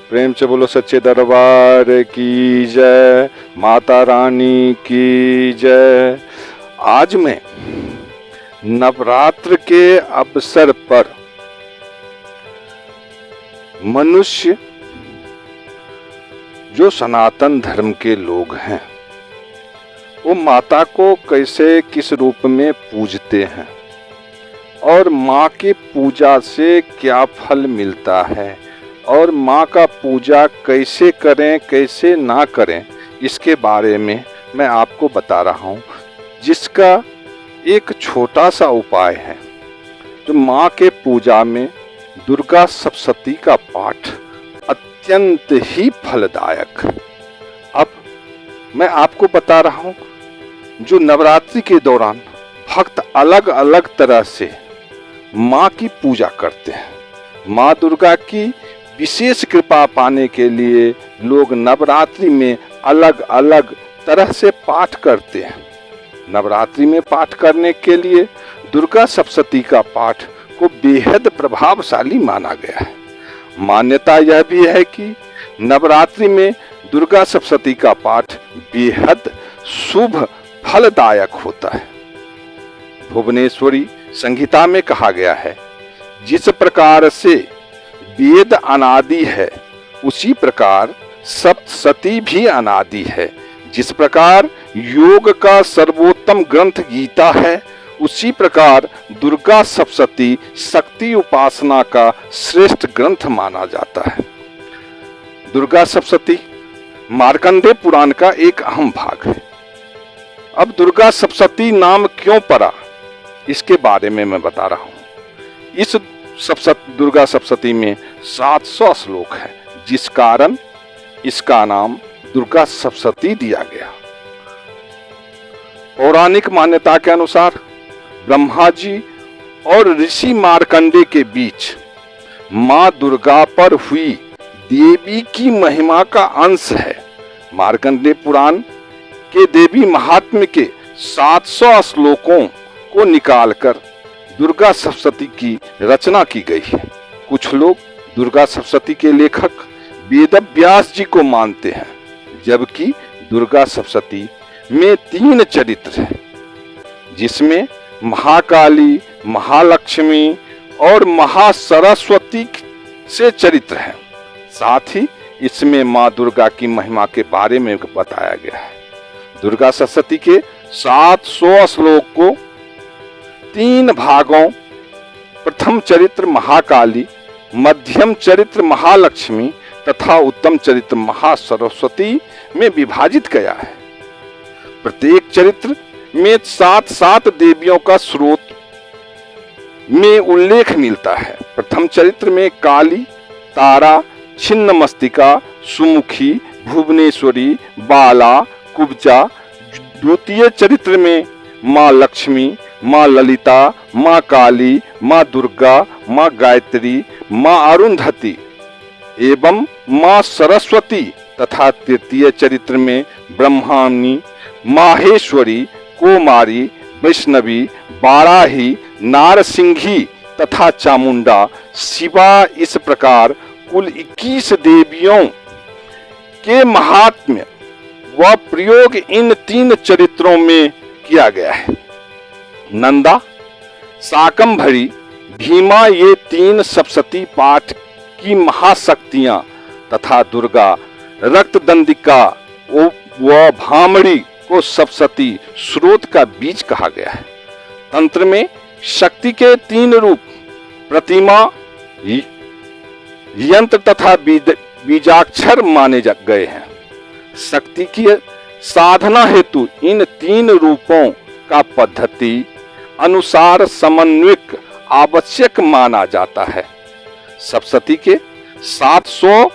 प्रेम से बोलो सच्चे दरबार की जय, माता रानी की जय। आज मैं नवरात्र के अवसर पर मनुष्य जो सनातन धर्म के लोग हैं वो माता को कैसे किस रूप में पूजते हैं और माँ की पूजा से क्या फल मिलता है और माँ का पूजा कैसे करें कैसे ना करें, इसके बारे में मैं आपको बता रहा हूँ, जिसका एक छोटा सा उपाय है। जो माँ के पूजा में दुर्गा सप्तशती का पाठ अत्यंत ही फलदायक। अब मैं आपको बता रहा हूँ, जो नवरात्रि के दौरान भक्त अलग अलग तरह से माँ की पूजा करते हैं। माँ दुर्गा की विशेष कृपा पाने के लिए लोग नवरात्रि में अलग अलग तरह से पाठ करते हैं। नवरात्रि में पाठ करने के लिए दुर्गा सप्तशती का पाठ को बेहद प्रभावशाली माना गया है। मान्यता यह भी है कि नवरात्रि में दुर्गा सप्तशती का पाठ बेहद शुभ फलदायक होता है। भुवनेश्वरी संहिता में कहा गया है, जिस प्रकार से वेद अनादि है उसी प्रकार सप्तशती भी अनादि है। जिस प्रकार योग का सर्वोत्तम ग्रंथ गीता है उसी प्रकार दुर्गा सप्तशती शक्ति उपासना का श्रेष्ठ ग्रंथ माना जाता है। दुर्गा सप्तशती मार्कंडेय पुराण का एक अहम भाग है। अब दुर्गा सप्तशती नाम क्यों पड़ा, इसके बारे में मैं बता रहा हूँ। इस दुर्गा सप्तशती में 700 श्लोक है, जिस कारण इसका नाम दुर्गा सप्तशती दिया गया। पौराणिक मान्यता के अनुसार ब्रह्मा जी और ऋषि मार्कंडेय के बीच मां दुर्गा पर हुई देवी की महिमा का अंश है। मार्कंडेय पुराण के देवी महात्म्य के 700 श्लोकों को निकालकर दुर्गा सप्तशती की रचना की गई है। कुछ लोग दुर्गा सप्तशती के लेखक वेदव्यास जी को मानते हैं, जबकि दुर्गा सप्तशती में 3 चरित्र हैं, जिसमें महाकाली, महालक्ष्मी और महासरस्वती से चरित्र है। साथ ही इसमें माँ दुर्गा की महिमा के बारे में बताया गया है। दुर्गा सप्तशती के 700 श्लोक को 3 भागों, प्रथम चरित्र महाकाली, मध्यम चरित्र महालक्ष्मी तथा उत्तम चरित्र महासरस्वती में विभाजित किया है। प्रत्येक चरित्र में 7 देवियों का स्रोत में उल्लेख मिलता है। प्रथम चरित्र में काली, तारा, छिन्नमस्तिका, सुमुखी, भुवनेश्वरी, बाला, कुब्जा। द्वितीय चरित्र में माँ लक्ष्मी, माँ ललिता, माँ काली, माँ दुर्गा, माँ गायत्री, माँ अरुंधति एवं माँ सरस्वती तथा तृतीय चरित्र में ब्रह्माणी, माहेश्वरी, कुमारी, वैष्णवी, बाराही, नारसिंही तथा चामुंडा, शिवा। इस प्रकार कुल 21 देवियों के महात्म्य व प्रयोग इन 3 चरित्रों में किया गया है। नंदा, शाकंभरी, भीमा ये 3 सप्तशती पाठ की महाशक्तियां तथा दुर्गा रक्तदंडिका व भामड़ी को सप्तशती स्रोत का बीज कहा गया है। तंत्र में शक्ति के 3 रूप प्रतिमा, यंत्र तथा बीजाक्षर माने गए हैं। शक्ति की साधना हेतु इन 3 रूपों का पद्धति अनुसार समन्वय आवश्यक माना जाता है। सप्तशती के 700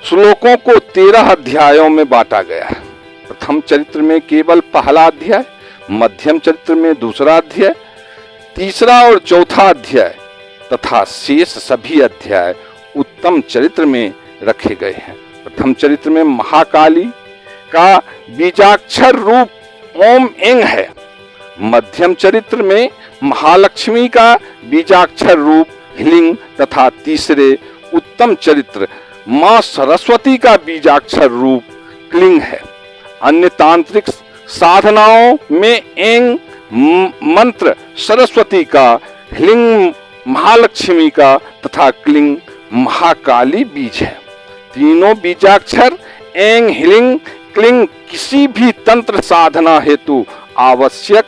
श्लोकों को 13 अध्यायों में बांटा गया है। प्रथम चरित्र में केवल पहला अध्याय, मध्यम चरित्र में दूसरा अध्याय, तीसरा और चौथा अध्याय तथा शेष सभी अध्याय उत्तम चरित्र में रखे गए हैं। प्रथम चरित्र में महाकाली का बीजाक्षर रूप ओम एंग है। मध्यम चरित्र में महालक्ष्मी का बीजाक्षर रूप ह्लिंग तथा तीसरे उत्तम चरित्र मां सरस्वती का बीजाक्षर रूप क्लिंग है। अन्य तांत्रिक साधनाओं में एंग मंत्र सरस्वती का, ह्लिंग महालक्ष्मी का तथा क्लिंग महाकाली बीज है। तीनों बीजाक्षर एंग, ह्लिंग, क्लिंग किसी भी तंत्र साधना हेतु आवश्यक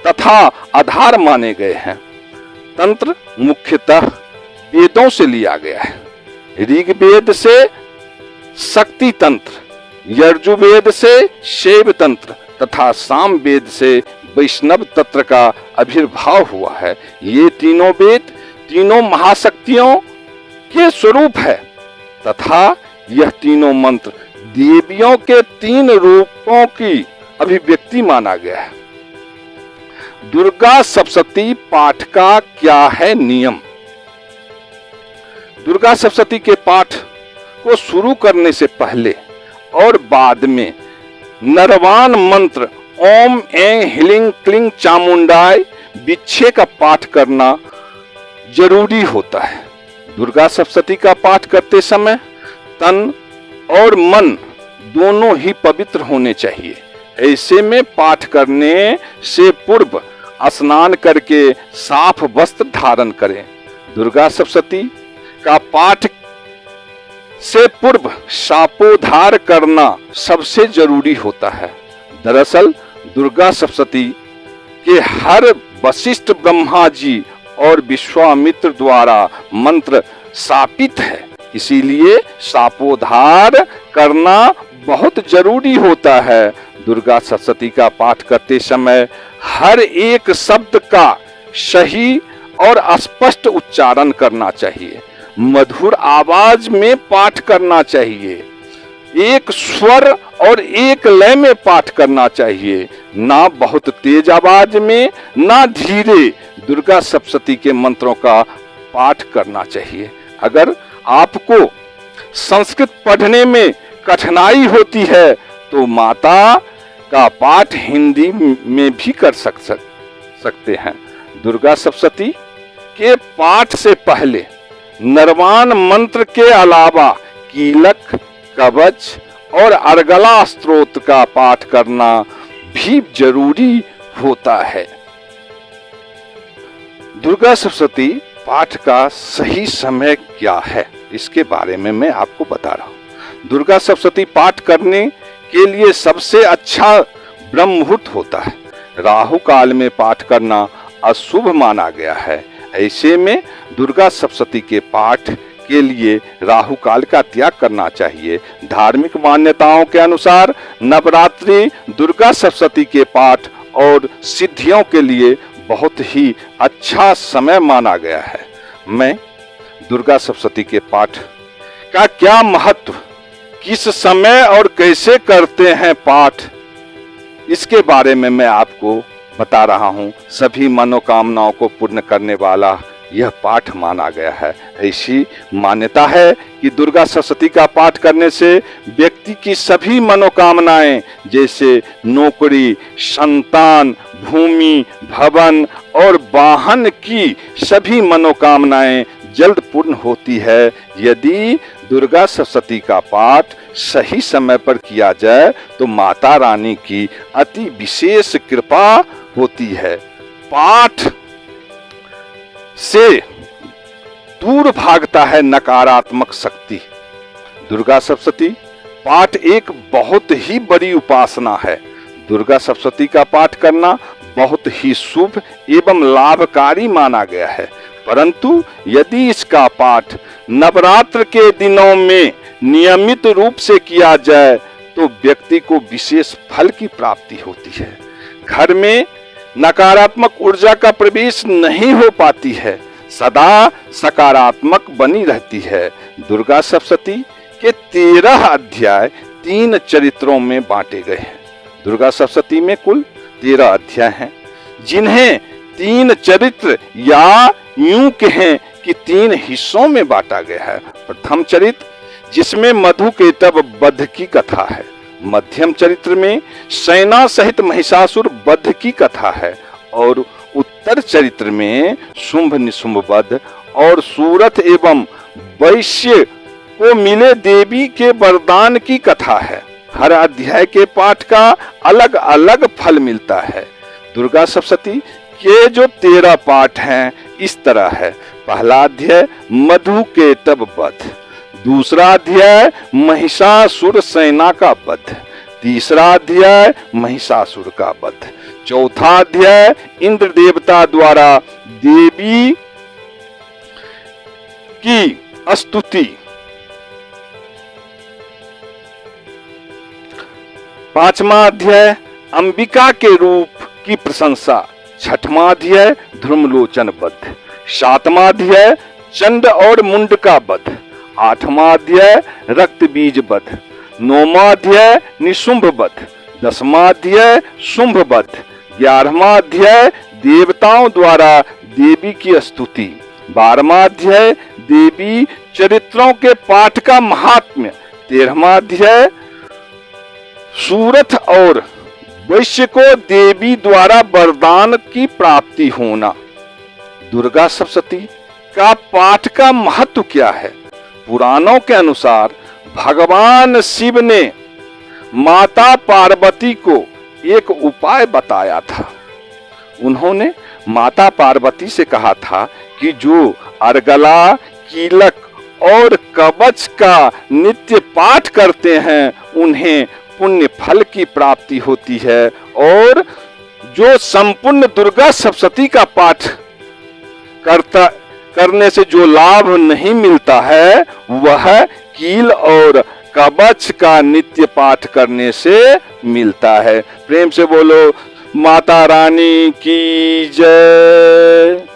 तथा आधार माने गए हैं। तंत्र मुख्यतः वेदों से लिया गया है। ऋग्वेद से शक्ति तंत्र, यजुर्वेद से शैव तंत्र तथा सामवेद से वैष्णव तंत्र का आविर्भाव हुआ है। ये तीनों वेद तीनों महाशक्तियों के स्वरूप है तथा यह तीनों मंत्र देवियों के 3 रूपों की अभिव्यक्ति माना गया है। दुर्गा सप्तशती पाठ का क्या है नियम? दुर्गा सप्तशती के पाठ को शुरू करने से पहले और बाद में नरवान मंत्र ओम ऐं ह्लिंग क्लिंग चामुंडाय बिच्छे का पाठ करना जरूरी होता है। दुर्गा सप्तशती का पाठ करते समय तन और मन दोनों ही पवित्र होने चाहिए। ऐसे में पाठ करने से पूर्व स्नान करके साफ वस्त्र धारण करें। दुर्गा सप्तशती का पाठ से पूर्व शापोद्धार करना सबसे जरूरी होता है। दरअसल दुर्गा सप्तशती के हर वशिष्ठ, ब्रह्मा जी और विश्वामित्र द्वारा मंत्र शापित है, इसीलिए शापोद्धार करना बहुत जरूरी होता है। दुर्गा सप्तशती का पाठ करते समय हर एक शब्द का सही और स्पष्ट उच्चारण करना चाहिए। मधुर आवाज में पाठ करना चाहिए। एक स्वर और एक लय में पाठ करना चाहिए, ना बहुत तेज आवाज में ना धीरे। दुर्गा सप्तशती के मंत्रों का पाठ करना चाहिए। अगर आपको संस्कृत पढ़ने में कठिनाई होती है तो माता का पाठ हिंदी में भी कर सकते हैं। दुर्गा सप्तशती के पाठ से पहले नरवान मंत्र के अलावा कीलक, कवच और अर्गला स्तोत्र का पाठ करना भी जरूरी होता है। दुर्गा सप्तशती पाठ का सही समय क्या है, इसके बारे में मैं आपको बता रहा हूँ। दुर्गा सप्तशती पाठ करने के लिए सबसे अच्छा ब्रह्म मुहूर्त होता है। राहु काल में पाठ करना अशुभ माना गया है। ऐसे में दुर्गा सप्तशती के पाठ के लिए राहु काल का त्याग करना चाहिए। धार्मिक मान्यताओं के अनुसार नवरात्रि दुर्गा सप्तशती के पाठ और सिद्धियों के लिए बहुत ही अच्छा समय माना गया है। मैं दुर्गा सप्तशती के पाठ का क्या महत्व, किस समय और कैसे करते हैं पाठ, इसके बारे में मैं आपको बता रहा हूँ। सभी मनोकामनाओं को पूर्ण करने वाला यह पाठ माना गया है। ऐसी मान्यता है कि दुर्गा सप्तशती का पाठ करने से व्यक्ति की सभी मनोकामनाएं जैसे नौकरी, संतान, भूमि, भवन और वाहन की सभी मनोकामनाएं जल्द पूर्ण होती है। यदि दुर्गा सप्तशती का पाठ सही समय पर किया जाए तो माता रानी की अति विशेष कृपा होती है। पाठ से दूर भागता है नकारात्मक शक्ति। दुर्गा सप्तशती पाठ एक बहुत ही बड़ी उपासना है। दुर्गा सप्तशती का पाठ करना बहुत ही शुभ एवं लाभकारी माना गया है, परंतु यदि इसका पाठ नवरात्र के दिनों में नियमित रूप से किया जाए तो व्यक्ति को विशेष फल की प्राप्ति होती है। घर में नकारात्मक ऊर्जा का प्रवेश नहीं हो पाती है, सदा सकारात्मक बनी रहती है। दुर्गा सप्तशती के 13 अध्याय 3 चरित्रों में बांटे गए हैं। दुर्गा सप्तशती में कुल 13 अध्याय हैं, जिन्हें 3 चरित्र या यूं कहें कि 3 हिस्सों में बांटा गया है। प्रथम चरित्र जिसमें मधुकेतव वध की कथा है, मध्यम चरित्र में सेना सहित महिषासुर वध की कथा है और उत्तर चरित्र में शुंभ निशुंभ वध और सूरथ एवं वैश्य को मिले देवी के वरदान की कथा है। हर अध्याय के पाठ का अलग अलग फल मिलता है। दुर्गा सप्तशती के जो 13 पाठ हैं इस तरह है। पहला अध्याय मधु केटव वध, दूसरा अध्याय महिषासुर सेना का वध, तीसरा अध्याय महिषासुर का वध, चौथा अध्याय इंद्र देवता द्वारा देवी की स्तुति, पांचवा अध्याय अंबिका के रूप की प्रशंसा, छठवां अध्याय ध्रुमलोचन वध, सातवां अध्याय चंड और मुंड का वध, आठवां अध्याय रक्त बीज वध, नौवां अध्याय निशुंभ वध, 10वां अध्याय शुंभ वध, 11वां अध्याय देवताओं द्वारा देवी की स्तुति, 12वां अध्याय देवी चरित्रों के पाठ का महात्म्य, 13वां अध्याय सूरथ और वैश्य को देवी द्वारा वरदान की प्राप्ति होना। दुर्गा सप्तशती का पाठ का महत्व क्या है? पुराणों के अनुसार भगवान शिव ने माता पार्वती को एक उपाय बताया था। उन्होंने माता पार्वती से कहा था कि जो अर्गला, कीलक और कवच का नित्य पाठ करते हैं उन्हें पुण्य फल की प्राप्ति होती है, और जो संपूर्ण दुर्गा सप्तशती का पाठ करने से जो लाभ नहीं मिलता है वह कील और कवच का नित्य पाठ करने से मिलता है। प्रेम से बोलो माता रानी की जय।